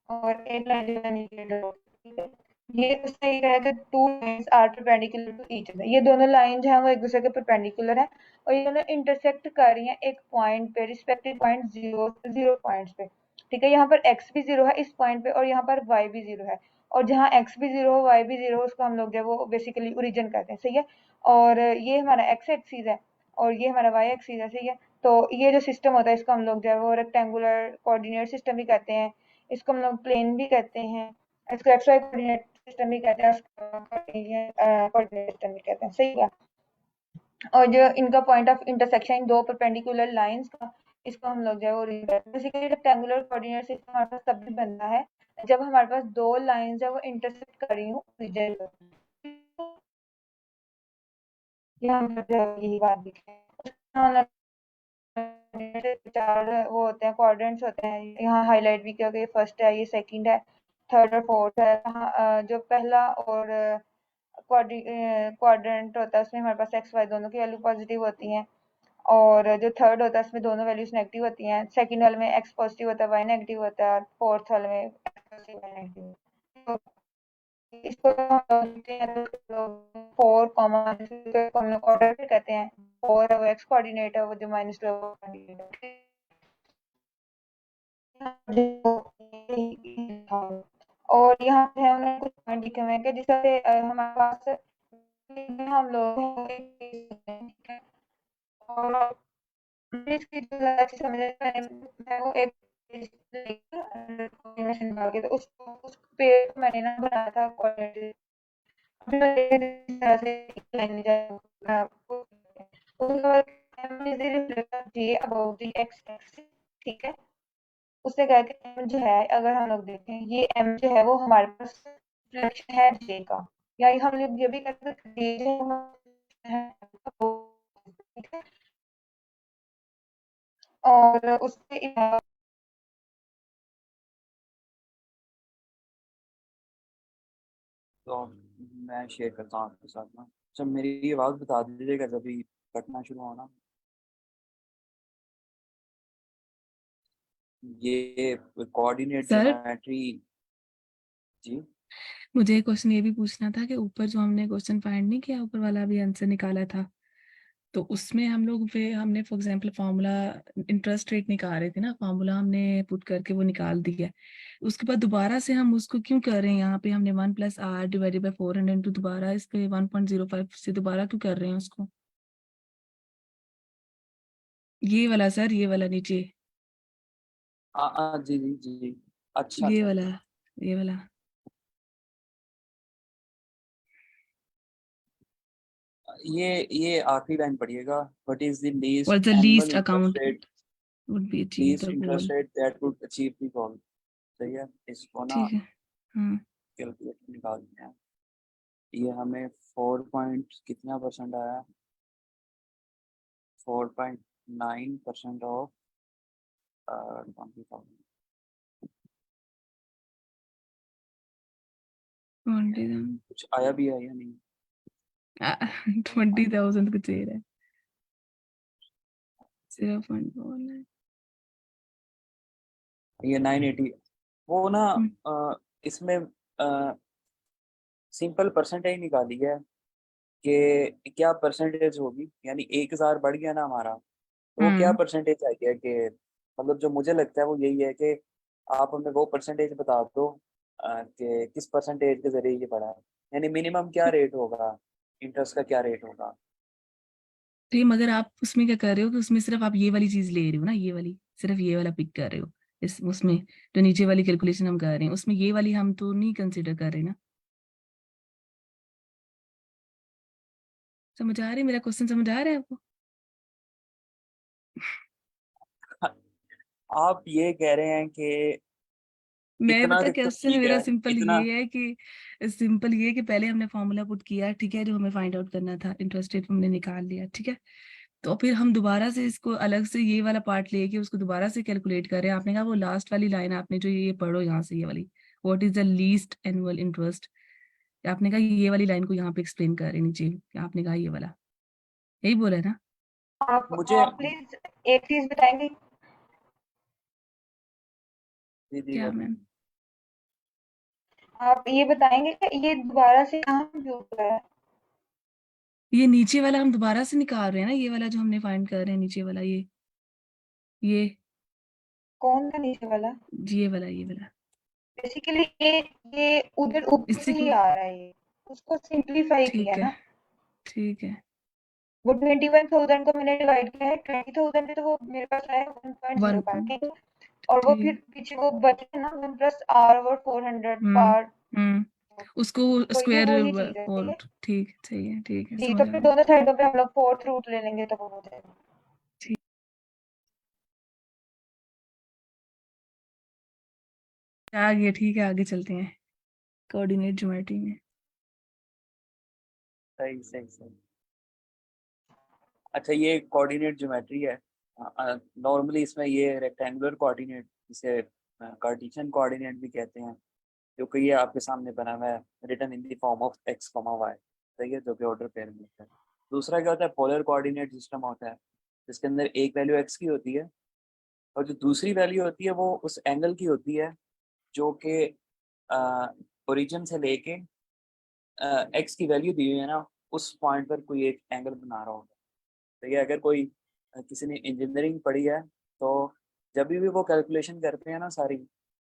और एक लाइन जो मैंने ये ड्रॉ की, ठीक है। ये तो सही है कि two lines are perpendicular to each other, ये दोनों लाइन जो है वो एक दूसरे के परपेंडिकुलर है और ये दोनों इंटरसेक्ट कर रही हैं एक पॉइंट पे, रिस्पेक्टिव पॉइंट 0 पॉइंट्स पे, ठीक है। यहाँ पर x भी 0 है इस पॉइंट पे और यहाँ पर y भी 0 है, और जहाँ x भी 0 हो y भी 0 हो उसको हम लोग जो है वो बेसिकली ओरिजिन कहते हैं, सही है। और ये हमारा x एक्सिस है और ये हमारा y एक्सिस है, सही है। तो ये जो सिस्टम होता है इसको हम लोग जो है वो रेक्टेंगुलर कोऑर्डिनेट सिस्टम भी कहते हैं, इसको हम लोग प्लेन भी कहते हैं, इसको एक्स वाई कोऑर्डिनेट सिस्टम भी कहते हैं, कोऑर्डिनेट सिस्टम भी कहते हैं, सही है। और जो इनका पॉइंट ऑफ इंटरसेक्शन दो परपेंडिकुलर लाइंस का, इसको हम लोग जो है वो बेसिकली रेक्टेंगुलर कोऑर्डिनेट सिस्टम हमारे पास तब भी बनता है जब हमारे पास दो लाइंस है वो इंटरसेक्ट कर रही हूँ ओरिजिन पर। यहाँ पर जो है यही बात दिखी है। चार वो होते हैं, क्वाड्रेंट्स होते हैं, यहाँ हाईलाइट भी किया गया, ये फर्स्ट है, ये सेकंड है, थर्ड और फोर्थ है। जो पहला और क्वाड्रेंट होता है उसमें हमारे पास एक्स वाई दोनों की वैल्यू पॉजिटिव होती हैं, और जो थर्ड होता है उसमें दोनों वैल्यूज नेगेटिव होती हैं। सेकंड वाले में एक्स पॉजिटिव होता है वाई नेगेटिव होता है, और फोर्थ वाले में एक्स पॉजिटिव वाई नेगेटिव। तो इसको फोर कॉमा ऑर्डर पे कहते हैं, फोर वो एक्स कोऑर्डिनेट है, वो जो माइनस और यहाँ पे उन्होंने कुछ पॉइंट लिखे हुए हैं कि जिस तरह से हमारे पास हम लोग ठीक है, और इसकी जो ज़्यादा अच्छी समझ है मैं वो एक निकाल के तो उस पे मैंने ना बनाया था क्वालिटी तरह से लाइन ठीक है। उससे क्या है कि m जो है अगर हम लोग देखें ये m जो है वो हमारे पास रिफ्लेक्शन है j का, या हम लोग ये भी कहते हैं j जो है ठीक है। और उसके अलावा तो मैं शेयर करता हूँ आपके साथ ना। अच्छा मेरी ये आवाज़ बता दीजिएगा जब भी कटना शुरू होना। ये कोऑर्डिनेट सर ज्योमेट्री। जी मुझे एक क्वेश्चन ये भी पूछना था कि ऊपर जो हमने क्वेश्चन फाइंड नहीं किया, ऊपर वाला भी आंसर निकाला था, तो उसमें हम लोग हमने for example formula interest rate निकाल रहे थे ना, फार्मूला हमने पुट करके वो निकाल दिया, उसके बाद दोबारा से हम उसको क्यों कर रहे हैं? यहाँ पे हमने 1+r डिवाइडेड बाय 400 इंटू दोबारा इस पे 1.05 से दोबारा क्यों कर रहे हैं उसको? ये वाला सर, ये वाला नीचे, जी जी जी। अच्छा ये अच्छा। वाला, ये वाला। ये आखिरी लाइन पढ़िएगा। What is the least What's the annual least interest account rate, would be achieve least the goal? Interest rate that would achieve the goal. सही है, इसको ना ठीक है। हाँ कैलकुलेटर निकालते हैं। ये हमें 4 पॉइंट कितना परसेंट आया, 4.9% ऑफ 20,000। 20,000 कुछ आया भी है या नहीं? 20,000 कुछ दे रहा है, 0.49। ये 980 वो ना इसमें सिंपल परसेंटेज निकाली है कि क्या परसेंटेज होगी, यानी 1,000 बढ़ गया ना हमारा, तो वो क्या परसेंटेज आ गया कि मतलब जो मुझे लगता है वो यही है कि आप हमें वो परसेंटेज बता दो कि किस परसेंटेज के जरिए ये बढ़ा है, यानी मिनिमम क्या रेट होगा, इंटरेस्ट का क्या रेट होगा। तो मगर आप उसमें क्या कर रहे हो कि उसमें सिर्फ आप ये वाली चीज ले रहे हो ना, ये वाली सिर्फ ये वाला पिक कर रहे हो, इस उसमें जो नीचे वाली कैलकुलेशन हम कर रहे हैं उसमें ये वाली हम तो नहीं कंसिडर कर रहे ना। समझ आ रही मेरा क्वेश्चन, समझ आ रहा है आपको? आप ये कह रहे हैं कि मैं इतना पता क्वेश्चन ठीक मेरा है, सिंपल इतना ये है कि पहले हमने फॉर्मूला पुट किया, ठीक है, जो हमें फाइंड आउट करना था, इंटरेस्ट रेट हमने निकाल लिया, ठीक है। तो फिर हम दोबारा से इसको अलग से ये वाला पार्ट लेके उसको दोबारा से कैलकुलेट करें। आपने कहा वो लास्ट वाली लाइन आपने जो ये पढ़ो यहाँ से, ये वाली, what is the least annual interest, आपने कहा ये वाली लाइन को यहाँ पे एक्सप्लेन करें नीचे, आपने कहा ये वाला, यही बोला है ना? मुझे आप प्लीज एक चीज बताएंगे, दीदी क्या बात मैम? आप ये बताएंगे कि ये दोबारा से कहाँ कंप्यूट हो रहा है? ये नीचे वाला हम दोबारा से निकाल रहे हैं ना, ये वाला जो हमने फाइंड कर रहे हैं, नीचे वाला, ये कौन सा नीचे वाला? ये वाला बेसिकली ये उधर ऊपर इसी से ही को, आ रहा है, ये उसको सिंप्लीफाई किया ठीक है, ना। ठीक है, वो 21,000 को मैंने डिवाइड किया है 20,000 से, तो वो मेरे पास आया 1.0 वन, ठीक है। और वो फिर ठीक, पीछे वो बचे ना 1 प्लस आर और 400 हम्म, पार, उसको तो ये स्क्वायर, वही चीज है, ठीक और है ठीक, सही है, ठीक है, जी। समझ तो आ फिर गया, दोनों साइडों पे हम लोग फोर्थ रूट ले लेंगे तो वो हो जाएगा। ठीक। आगे, ठीक है, आगे चलते हैं कोऑर्डिनेट ज्योमेट्री में। सही सही सही। अच्छा, ये कोऑर्डिनेट ज्योमेट्री है। नॉर्मली इसमें ये रेक्टेंगुलर कोऑर्डिनेट, जिसे कार्टेशियन कोऑर्डिनेट भी कहते हैं, जो कि ये आपके सामने बना हुआ है, written in the form of x comma y, सही है, जो कि ऑर्डर पेयर में होता है। दूसरा क्या होता है, पोलर कोऑर्डिनेट सिस्टम होता है, जिसके अंदर एक वैल्यू एक्स की होती है, और जो दूसरी वैल्यू होती है वो उस एंगल की होती है जो कि ओरिजिन से लेके एक्स की वैल्यू दी हुई है ना, उस पॉइंट पर कोई एक एंगल बना रहा होगा। तो ये अगर कोई किसी ने इंजीनियरिंग पढ़ी है, तो जब भी वो कैलकुलेशन करते हैं ना सारी,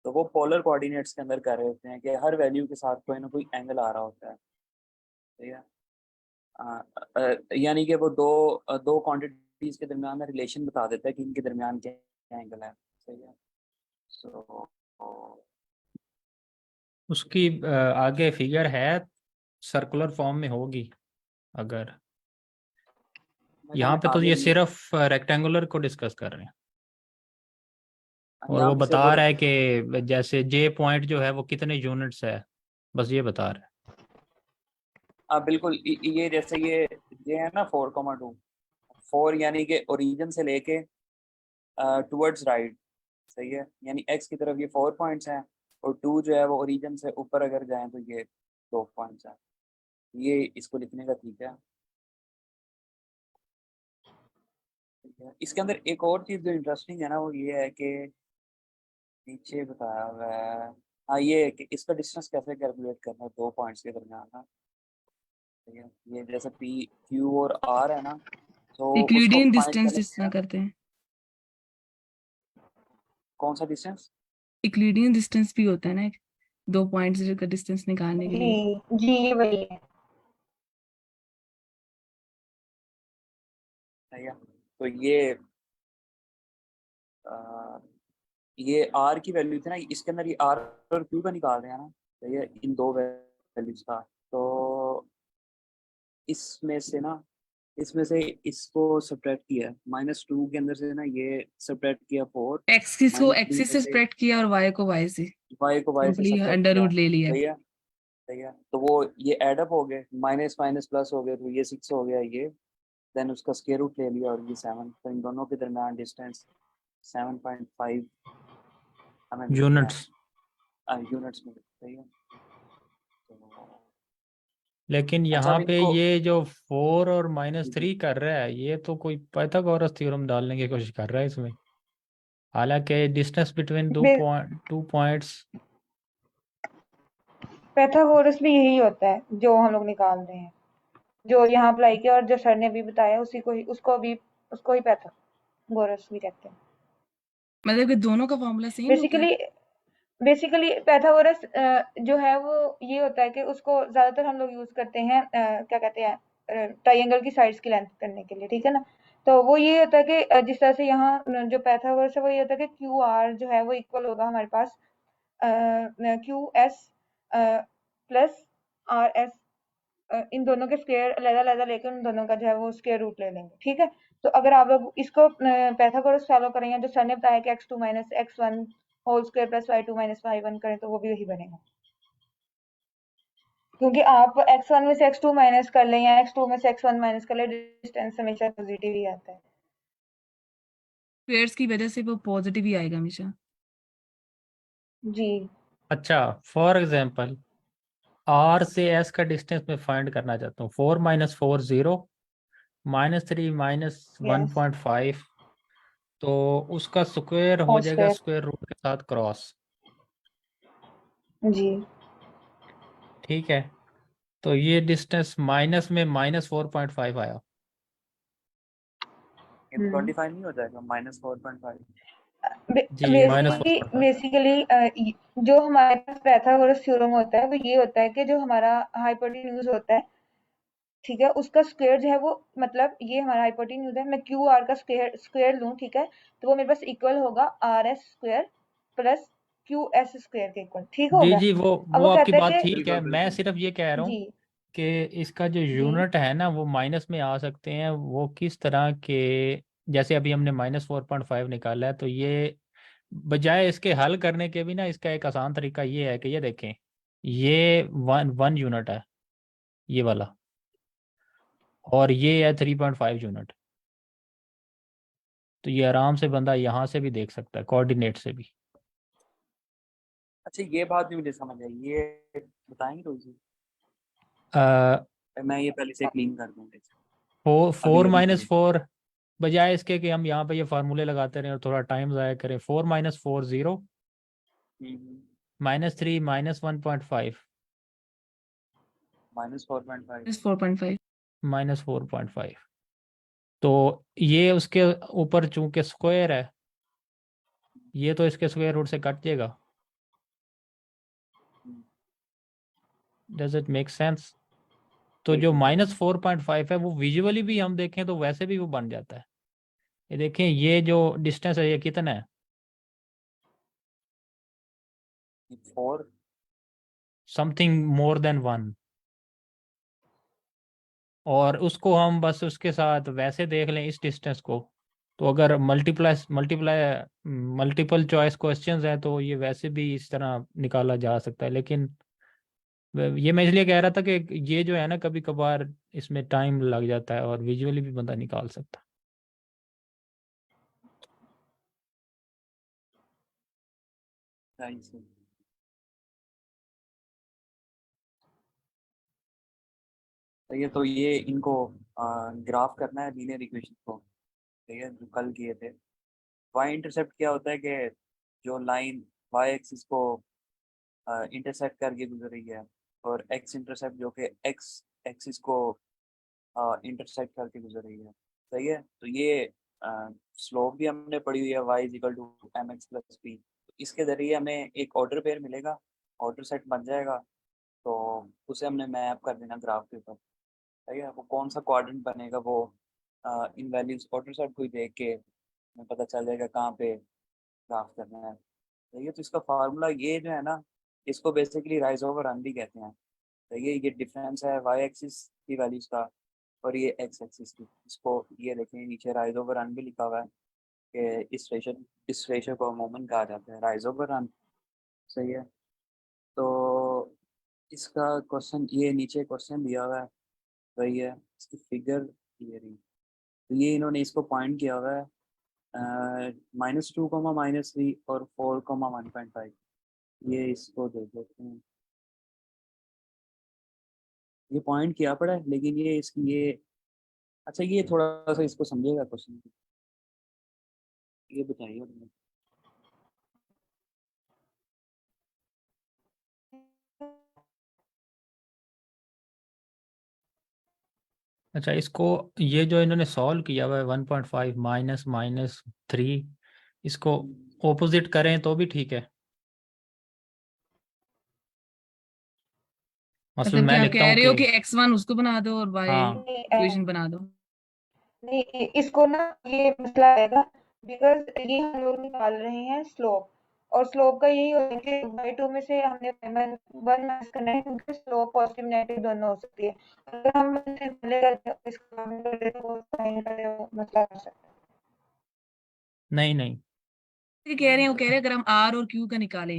तो वो पोलर कोऑर्डिनेट्स के अंदर कर रहे होते हैं कि हर वैल्यू के साथ कोई ना कोई एंगल आ रहा होता है, ठीक है। यानी कि वो दो क्वांटिटीज के दरमियान में रिलेशन बता देता है कि इनके दरमियान क्या एंगल है, सही है। सो उसकी आगे फिगर है, सर्कुलर फॉर्म में होगी अगर, यहाँ पे तो आगे ये नहीं है, सिर्फ रेक्टेंगुलर को डिस्कस कर रहे हैं, और यहाँ वो पे सिर्फ बता रहा है कि जैसे जे पॉइंट जो है वो कितने यूनिट्स है, बस ये बता रहा है। बिल्कुल, ये जैसे ये है ना 4,2, 4 यानी कि ओरिजिन से लेके टुवर्ड्स राइट, सही है, यानी एक्स की तरफ ये 4 पॉइंट्स हैं, और 2 जो है वो ओरिजिन से ऊपर अगर जाएं तो ये 2 पॉइंट्स हैं। ये इसको लिखने का तरीका है, ठीक है। इसके अंदर एक और चीज़ जो इंटरेस्टिंग है ना, वो ये है कि नीचे बताया हुआ है, हाँ, ये है कि इसका डिस्टेंस कैसे कैलकुलेट करना है दो पॉइंट्स के दरमियान ना, ठीक है। ये जैसे पी क्यू और आर है ना, तो उसको यूक्लिडियन फाइंड डिस्टेंस जिस तरह करें। करते हैं, कौन सा डिस्टेंस? यूक्लिडियन डिस्टेंस भी होता है ना एक, दो पॉइंट्स का डिस्टेंस निकालने के लिए। जी ये वही है। है या? तो आ, ये आर की वैल्यू थी ना, इसके अंदर ये आर और क्यू का निकाल रहे हैं ना, तो ये इन दो वैल्यूज का, तो इसमें से ना, इसमें से इसको सब्ट्रैक्ट किया, -2 के अंदर से ना ये सब्ट्रैक्ट किया 4, एक्स को -3 एक्सिस में से से स्प्रेड किया और वाई को वाई से, y को y से सिंपली सब्ट्रैक्ट अंडर किया, रूट ले लिया। सही है, सही है। तो वो ये एड अप हो गए, माइनस माइनस प्लस हो गए, तो ये 6 हो गया ये, देन उसका स्क्वायर रूट ले लिया, और ये 7, तो इन दोनों के दरमियान डिस्टेंस 7.5 हमें मिल गया, यूनिट्स। यूनिट्स में, सही है। तो लेकिन अच्छा, अब यहाँ पे इनको ये जो 4 और -3 कर रहा है, ये तो कोई पाइथागोरस थ्योरम डालने की कोशिश कर रहा है इसमें, हालांकि distance between two points. Pythagoras भी यही होता है जो हम लोग निकाल रहे हैं, जो यहाँ अप्लाई किया और जो सर ने भी बताया उसी को ही, उसको ही पैथागोरस भी कहते हैं। मतलब कि दोनों का फॉर्मूला सेम होता है। बेसिकली बेसिकली पैथागोरस जो है वो ये होता है कि उसको ज्यादातर हम लोग यूज करते हैं, क्या कहते हैं, ट्राइंगल की साइड्स की लेंथ करने के लिए, ठीक है ना। तो वो ये होता है कि जिस तरह से यहाँ जो पैथागोरस है वो ये होता है कि क्यू आर जो है वो इक्वल होगा हमारे पास Q S plus R S, इन दोनों के स्क्वायर अलग अलग लेकर उन दोनों का जो है वो स्क्वायर रूट ले लेंगे, ठीक है। तो अगर आप लोग इसको पैथागोरस फॉलो करेंगे, जो सर ने बताया कि x2 - x1 whole square plus y2 minus y1 करें तो वो भी यही बनेगा, क्योंकि आप x1 में से x2 माइनस कर लें या x2 में से x1 माइनस कर लें, डिस्टेंस हमेशा पॉजिटिव ही आता है। स्क्वेयर्स की वजह से वो पॉजिटिव ही आएगा हमेशा। जी अच्छा, फॉर एग्जाम्पल R से S का डिस्टेंस मैं फाइंड करना चाहता हूँ। 4 - 4 0, -3 - यस 1.5, तो उसका स्क्वायर हो होल जाएगा स्क्वायर स्क्वायर रूट के साथ क्रॉस। जी ठीक है, तो ये डिस्टेंस माइनस में -4.5 आया। ये तो 25 नहीं हो जाएगा, -4.5। जी, बेसिकली -4.5। बेसिकली जो हमारे पास पाइथागोरस थ्योरम होता है वो ये होता है कि जो हमारा हाइपोटेन्यूज होता है, ठीक है, उसका स्क्वायर जो है वो, मतलब ये हमारा हाइपोटेन्यूज है, मैं क्यू आर का स्क्वायर स्क्वायर लूं, ठीक है, तो वो मेरे पास इक्वल होगा R S square plus Q S square के इक्वल, ठीक हो जी गया। जी, अब वो वो आपकी कहता है बात कि ठीक है। बिल्कुल मैं बिल्कुल। सिर्फ ये कह रहा जी हूँ कि इसका जो जी यूनिट है ना वो माइनस में आ सकते हैं। वो किस तरह के, जैसे अभी हमने -4.5 निकाला है, तो ये बजाय इसके हल करने के भी ना, इसका एक आसान तरीका ये है कि ये देखें, ये वन यूनिट है ये वाला, और ये है 3.5 यूनिट। तो ये आराम से बंदा यहाँ से भी देख सकता है, कोऑर्डिनेट से भी। अच्छा, ये बात भी मुझे समझ आई, ये बताएंगे थोड़ी सी? अ, मैं ये पहले से क्लीन कर दूँ। अभी 4 अभी - मुझे 4, बजाय इसके कि हम यहाँ पे ये फार्मूले लगाते रहें और थोड़ा टाइम ज़ाया करें, 4 - 4 0, -3 -1.5, -4.5। 4.5। -4.5। तो ये उसके ऊपर चूंकि स्क्वायर है, ये तो इसके स्क्वायर रूट से कट जाएगा। Does it make sense? तो जो बिल्कुल बिल्कुल। -4.5 है वो विजुअली भी हम देखें तो वैसे भी वो बन जाता है। ये देखें, ये जो डिस्टेंस है ये कितना है? 4। Something more than 1। और उसको हम बस उसके साथ वैसे देख लें इस डिस्टेंस को, तो अगर मल्टीपल चॉइस क्वेश्चंस हैं तो ये वैसे भी इस तरह निकाला जा सकता है। लेकिन ये मैं इसलिए कह रहा था कि ये जो है ना, कभी कभार इसमें टाइम लग जाता है और विजुअली भी बंदा निकाल सकता है। Thank you. तो ये इनको ग्राफ करना है लीनियर इक्वेशन को। ठीक है, जो कल किए थे। वाई इंटरसेप्ट क्या होता है कि जो लाइन वाई एक्सिस को इंटरसेक्ट करके गुजर रही है, और एक्स इंटरसेप्ट जो कि एक्स एक्सिस को इंटरसेक्ट करके गुजर रही है। सही है, तो ये स्लोप भी हमने पढ़ी हुई है, y is equal to m x plus p. इसके जरिए हमें एक ऑर्डर पेयर मिलेगा, ऑर्डर सेट बन जाएगा। तो उसे हमने मैप कर देना ग्राफ के ऊपर। सही है, वो कौन सा क्वाड्रेंट बनेगा वो इन वैल्यूज ऑर्डर सेट को ही देख के हमें पता चल जाएगा कहाँ पे ग्राफ करना है। सही है, तो इसका फार्मूला ये जो है ना, इसको बेसिकली राइज ओवर रन भी कहते हैं। तो ये डिफरेंस है वाई एक्सिस की वैल्यूज का और ये एक्स एक्सिस की। इसको ये देखें, नीचे राइज ओवर रन भी लिखा हुआ है कि इस रेशो को मोमेंट कहा जाता है, राइज ओवर रन। सही है, तो इसका क्वेश्चन ये नीचे क्वेश्चन दिया हुआ है। वही है, इसकी फिगर ये रही। तो ये इन्होंने इसको पॉइंट किया हुआ है -2, -3 और 4, 1.5। ये इसको देख लेते हैं, ये पॉइंट किया पड़ा है, लेकिन ये इसकी ये, अच्छा ये थोड़ा सा इसको समझेगा क्वेश्चन, ये बताइए मुझे। अच्छा, इसको ये जो इन्होंने सॉल्व किया हुआ है 1.5 -3, इसको ऑपोजिट करें तो भी ठीक है। मसलन मतलब कि मैं आप लिखता कह हूँ रहे कि हो कि x1 उसको बना दो और y हाँ, नहीं इक्वेशन बना दो। नहीं, इसको ना ये मसला आएगा, बिकॉज ये हम लोग निकाल रहे हैं स्लोप, और स्लोप का यही होता है कि y2 में से हमने 1 माइनस करना है, क्योंकि स्लोप पॉजिटिव नेगेटिव दोनों हो सकती है। अगर हम इसे पहले करते हैं, इसको हम कर देते हैं, वो साइन का जो मसला आ सकता है। नहीं नहीं, कह रहे हैं, वो कह रहे हैं अगर हम आर और क्यू का निकालें,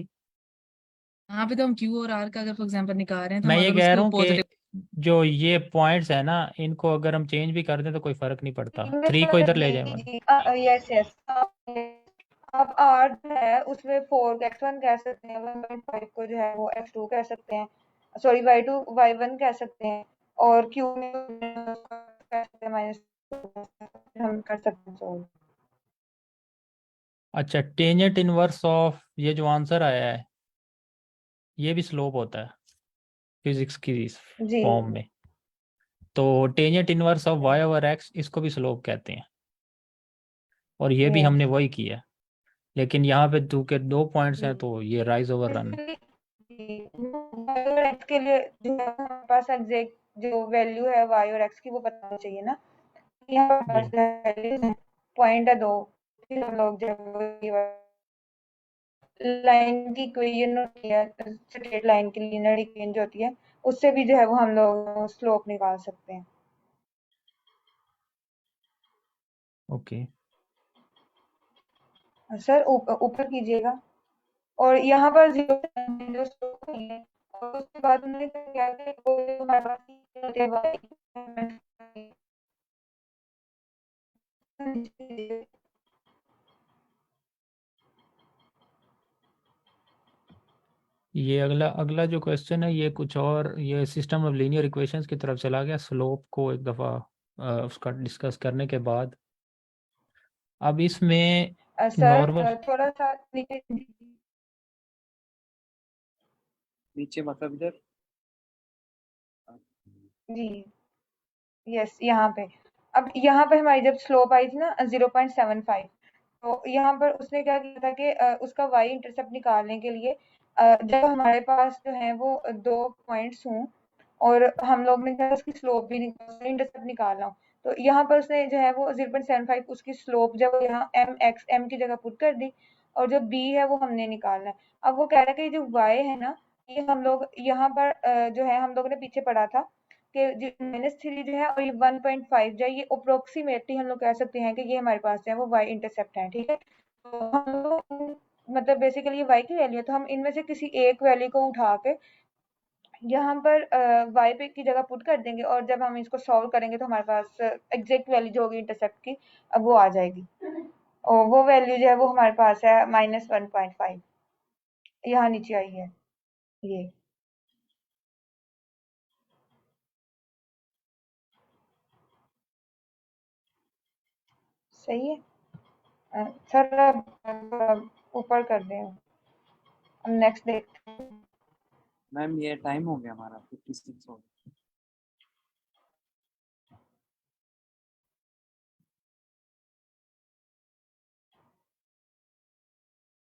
यहाँ पे तो हम क्यू और आर का अगर फॉर एग्जाम्पल निकाल रहे हैं तो मैं हम ये अगर कह उसके रहा हूँ पॉजिटिव कि जो ये पॉइंट्स है ना, इनको अगर हम चेंज भी कर दें तो कोई फर्क नहीं पड़ता, इनमें 3 से को अगर इधर ले जाए जी मतलब। जी यस यस आप आर जो है उसमें 4 x1 कह सकते हैं, 1.5 को जो है वो x2 कह सकते हैं, सॉरी y2 y1 कह सकते हैं, और q में कह सकते हैं माइनस हम कर सकते हैं solve। अच्छा, टेंजेंट इनवर्स ऑफ ये जो आंसर आया है ये भी स्लोप होता है फिजिक्स की जी फॉर्म में। तो tangent inverse of y over x इसको भी स्लोप कहते हैं, और ये भी हमने यस वही किया। लेकिन यहाँ पे दो के 2 पॉइंट्स हैं जी तो ये राइज ओवर रन है। y और x के लिए जो है हमारे पास एग्जैक्ट जो वैल्यू है y और x की वो पता होनी चाहिए ना, यहाँ पर जी वैल्यूज हैं, पॉइंट है 2, फिर हम लोग जब लाइन की इक्वेशन होती है, स्ट्रेट लाइन की लीनियर इक्वेशन जो होती है, उससे भी जो है वो हम लोग स्लोप निकाल सकते हैं। ओके। सर ऊपर कीजिएगा, और यहाँ पर जीरो जो स्लोप नहीं है, और उसके बाद उन्होंने क्या किया कि वो जो हमारे पास होते हैं ये अगला अगला जो क्वेश्चन है ये कुछ और, ये सिस्टम ऑफ लीनियर इक्वेशंस की तरफ चला गया स्लोप को एक दफ़ा उसका डिस्कस करने के बाद। अब इसमें नॉर्मल सर थोड़ा सा नीचे नीचे मतलब इधर जी यस यहाँ पे, अब यहाँ पे हमारी जब स्लोप आई थी ना 0.75, तो यहाँ पर उसने क्या किया था कि उसका वाई इंटरसेप्ट निकालने के लिए जब हमारे पास जो है वो 2 पॉइंट्स हों और हम लोग ने क्या उसकी स्लोप भी इंटरसेप्ट निकालना हो, तो यहाँ पर उसने जो है वो 0.75 उसकी स्लोप जब यहाँ एम की जगह पुट कर दी, और जो बी है वो हमने निकालना है। अब वो कह रहा है कि जो वाई है ना, ये हम लोग यहाँ पर जो है हम लोग ने पीछे पढ़ा था कि -3 जो है और ये 1.5 जो है, ये अप्रोक्सीमेटली हम लोग कह सकते हैं कि ये हमारे पास जो है वो वाई इंटरसेप्ट है, ठीक है। तो हम लोग मतलब बेसिकली ये वाई की वैल्यू है, तो हम इनमें से किसी एक वैल्यू को उठा के यहाँ पर वाई पे की जगह पुट कर देंगे, और जब हम इसको सॉल्व करेंगे तो हमारे पास एग्जैक्ट वैल्यू जो होगी इंटरसेप्ट की, अब वो आ जाएगी, और वो वैल्यू जो है वो हमारे पास है -1.5, यहाँ नीचे आई है ये। सही है सर, अब ऊपर कर दें, हम नेक्स्ट देखते हैं। मैम ये टाइम हो गया हमारा 56 हो गया।